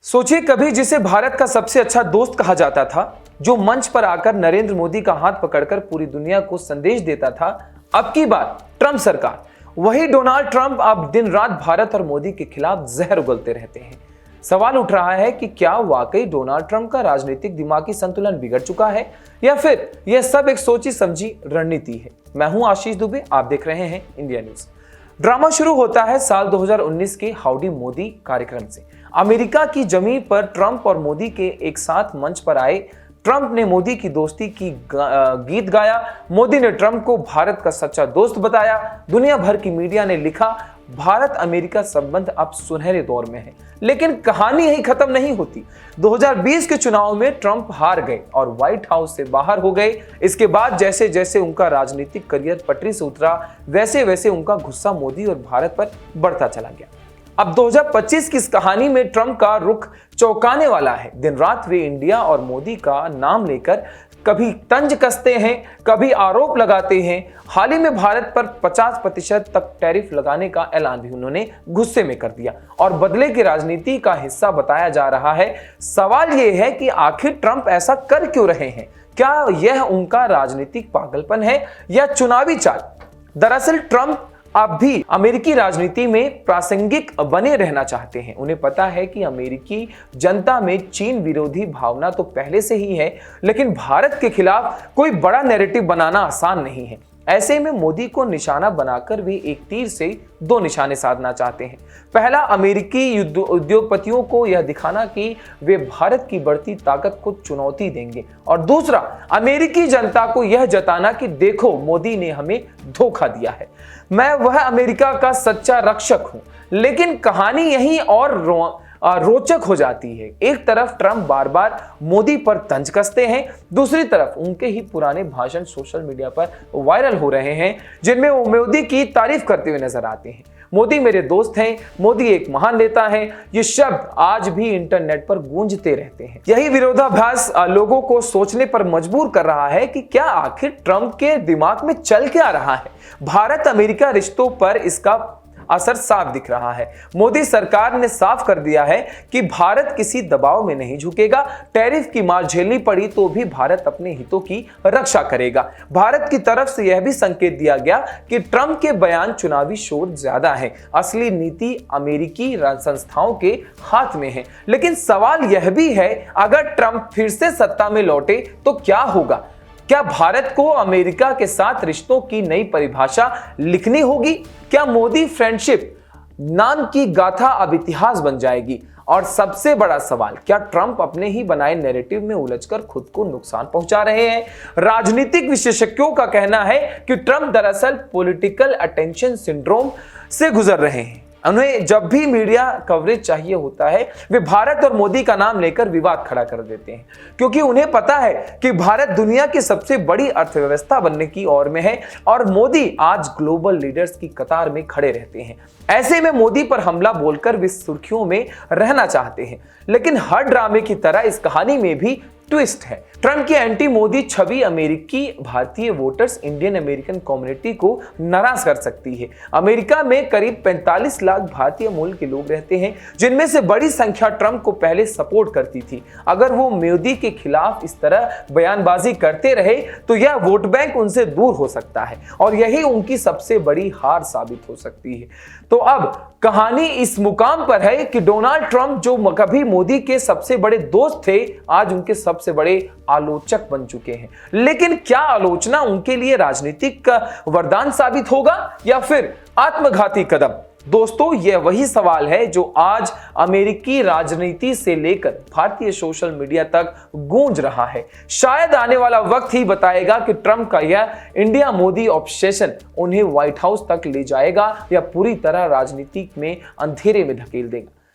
सोचिए कभी जिसे भारत का सबसे अच्छा दोस्त कहा जाता था, जो मंच पर आकर नरेंद्र मोदी का हाथ पकड़कर पूरी दुनिया को संदेश देता था, अब की बात ट्रंप सरकार। वही डोनाल्ड ट्रंप अब दिन रात भारत और मोदी के खिलाफ जहर उगलते रहते हैं। सवाल उठ रहा है कि क्या वाकई डोनाल्ड ट्रंप का राजनीतिक दिमागी संतुलन बिगड़ चुका है या फिर यह सब एक सोची समझी रणनीति है। मैं हूं आशीष दुबे, आप देख रहे हैं इंडिया न्यूज। ड्रामा शुरू होता है साल 2019 के हाउडी मोदी कार्यक्रम से। अमेरिका की जमीन पर ट्रंप और मोदी के एक साथ मंच पर आए। ट्रंप ने मोदी की दोस्ती की गीत गाया। मोदी ने ट्रंप को भारत का सच्चा दोस्त बताया। दुनिया भर की मीडिया ने लिखा, भारत अमेरिका संबंध अब सुनहरे दौर में है। लेकिन कहानी यही खत्म नहीं होती। 2020 के चुनाव में ट्रंप हार गए और व्हाइट हाउस से बाहर हो गए। इसके बाद जैसे जैसे उनका राजनीतिक करियर पटरी से उतरा, वैसे वैसे उनका गुस्सा मोदी और भारत पर बढ़ता चला गया। अब 2025 की इस कहानी में ट्रंप का रुख चौंकाने वाला है। दिन रात वे इंडिया और मोदी का नाम लेकर कभी तंज कसते हैं, कभी आरोप लगाते हैं। हाल ही में भारत पर 50% तक टैरिफ लगाने का ऐलान भी उन्होंने गुस्से में कर दिया और बदले की राजनीति का हिस्सा बताया जा रहा है। सवाल यह है कि आखिर ट्रंप ऐसा कर क्यों रहे हैं? क्या यह उनका राजनीतिक पागलपन है या चुनावी चाल? दरअसल ट्रंप अब भी अमेरिकी राजनीति में प्रासंगिक बने रहना चाहते हैं। उन्हें पता है कि अमेरिकी जनता में चीन विरोधी भावना तो पहले से ही है, लेकिन भारत के खिलाफ कोई बड़ा नैरेटिव बनाना आसान नहीं है। ऐसे में मोदी को निशाना बनाकर वे एक तीर से दो निशाने साधना चाहते हैं। पहला, अमेरिकी उद्योगपतियों को यह दिखाना कि वे भारत की बढ़ती ताकत को चुनौती देंगे, और दूसरा, अमेरिकी जनता को यह जताना कि देखो मोदी ने हमें धोखा दिया है, मैं वह अमेरिका का सच्चा रक्षक हूं। लेकिन कहानी यहीं और रोचक हो जाती है। एक तरफ ट्रंप बार बार मोदी पर तंज कसते हैं, दूसरी तरफ उनके ही पुराने भाषण सोशल मीडिया पर वायरल हो रहे हैं, जिनमें वो मोदी की तारीफ करते हुए नजर आते हैं। मोदी मेरे दोस्त हैं, मोदी एक महान नेता है, ये शब्द आज भी इंटरनेट पर गूंजते रहते हैं। यही विरोधाभास लोगों को सोचने पर मजबूर कर रहा है कि क्या आखिर ट्रंप के दिमाग में चल क्या रहा है। भारत अमेरिका रिश्तों पर इसका असर साफ दिख रहा है। मोदी सरकार ने साफ कर दिया है कि भारत किसी दबाव में नहीं झुकेगा। टैरिफ की मार झेलनी पड़ी तो भी भारत अपने हितों की रक्षा करेगा। भारत की तरफ से यह भी संकेत दिया गया कि ट्रंप के बयान चुनावी शोर ज्यादा है, असली नीति अमेरिकी संस्थाओं के हाथ में है। लेकिन सवाल यह भी है, अगर ट्रंप फिर से सत्ता में लौटे तो क्या होगा? क्या भारत को अमेरिका के साथ रिश्तों की नई परिभाषा लिखनी होगी? क्या मोदी फ्रेंडशिप नाम की गाथा अब इतिहास बन जाएगी? और सबसे बड़ा सवाल, क्या ट्रंप अपने ही बनाए नैरेटिव में उलझकर खुद को नुकसान पहुंचा रहे हैं? राजनीतिक विशेषज्ञों का कहना है कि ट्रंप दरअसल पॉलिटिकल अटेंशन सिंड्रोम से गुजर रहे हैं। उन्हें जब भी मीडिया कवरेज चाहिए होता है, वे भारत और मोदी का नाम लेकर विवाद खड़ा कर देते हैं, क्योंकि उन्हें पता है कि भारत दुनिया की सबसे बड़ी अर्थव्यवस्था बनने की ओर में है और मोदी आज ग्लोबल लीडर्स की कतार में खड़े रहते हैं। ऐसे में मोदी पर हमला बोलकर वे सुर्खियों में रहना चाहते हैं। लेकिन हर ड्रामे की तरह इस कहानी में भी ट्विस्ट है। ट्रंप की एंटी मोदी छवि अमेरिकी भारतीय वोटर्स, इंडियन अमेरिकन कम्युनिटी को नाराज कर सकती है। अमेरिका में करीब 45 लाख भारतीय मूल के लोग रहते हैं, जिनमें से बड़ी संख्या ट्रंप को पहले सपोर्ट करती थी। अगर वो मोदी के खिलाफ इस तरह बयानबाजी करते रहे तो यह वोट बैंक उनसे दूर हो सकता है और यही उनकी सबसे बड़ी हार साबित हो सकती है। तो अब कहानी इस मुकाम पर है कि डोनाल्ड ट्रंप, जो कभी मोदी के सबसे बड़े दोस्त थे, आज उनके सबसे बड़े आलोचक बन चुके हैं। लेकिन क्या आलोचना उनके लिए राजनीतिक वरदान साबित होगा या फिर आत्मघाती कदम? दोस्तों, यह वही सवाल है जो आज अमेरिकी राजनीति से लेकर भारतीय सोशल मीडिया तक गूंज रहा है। शायद आने वाला वक्त ही बताएगा कि ट्रंप का यह इंडिया मोदी ऑब्सेशन उन्हें व्हाइट हाउस तक ले जाएगा या पूरी तरह राजनीति में अंधेरे में धकेल देगा।